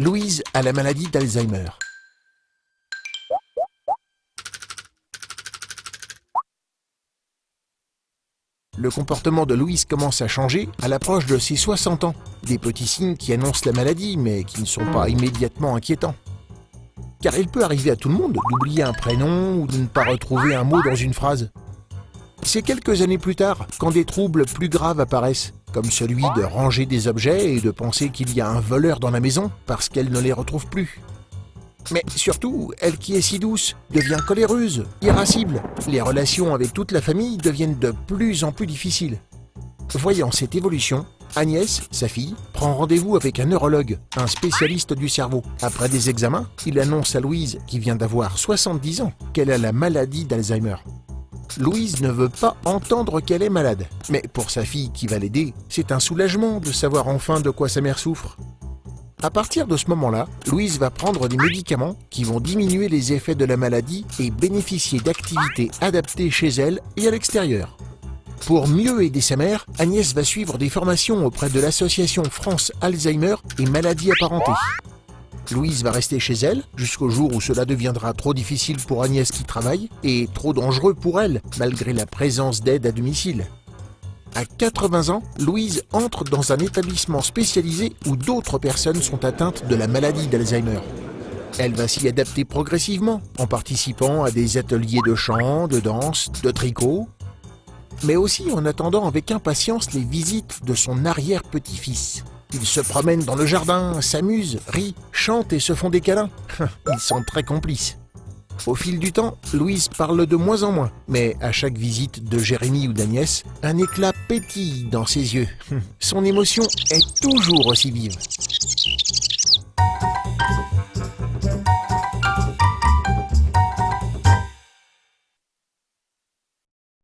Louise a la maladie d'Alzheimer. Le comportement de Louise commence à changer à l'approche de ses 60 ans. Des petits signes qui annoncent la maladie, mais qui ne sont pas immédiatement inquiétants. Car il peut arriver à tout le monde d'oublier un prénom ou de ne pas retrouver un mot dans une phrase. C'est quelques années plus tard, quand des troubles plus graves apparaissent, comme celui de ranger des objets et de penser qu'il y a un voleur dans la maison parce qu'elle ne les retrouve plus. Mais surtout, elle qui est si douce devient coléreuse, irascible. Les relations avec toute la famille deviennent de plus en plus difficiles. Voyant cette évolution, Agnès, sa fille, prend rendez-vous avec un neurologue, un spécialiste du cerveau. Après des examens, il annonce à Louise, qui vient d'avoir 70 ans, qu'elle a la maladie d'Alzheimer. Louise ne veut pas entendre qu'elle est malade. Mais pour sa fille qui va l'aider, c'est un soulagement de savoir enfin de quoi sa mère souffre. À partir de ce moment-là, Louise va prendre des médicaments qui vont diminuer les effets de la maladie et bénéficier d'activités adaptées chez elle et à l'extérieur. Pour mieux aider sa mère, Agnès va suivre des formations auprès de l'association France Alzheimer et maladies apparentées. Louise va rester chez elle jusqu'au jour où cela deviendra trop difficile pour Agnès qui travaille et trop dangereux pour elle, malgré la présence d'aide à domicile. À 80 ans, Louise entre dans un établissement spécialisé où d'autres personnes sont atteintes de la maladie d'Alzheimer. Elle va s'y adapter progressivement, en participant à des ateliers de chant, de danse, de tricot, mais aussi en attendant avec impatience les visites de son arrière-petit-fils. Ils se promènent dans le jardin, s'amusent, rient, chantent et se font des câlins. Ils sont très complices. Au fil du temps, Louise parle de moins en moins, mais à chaque visite de Jérémy ou d'Agnès, un éclat pétille dans ses yeux. Son émotion est toujours aussi vive.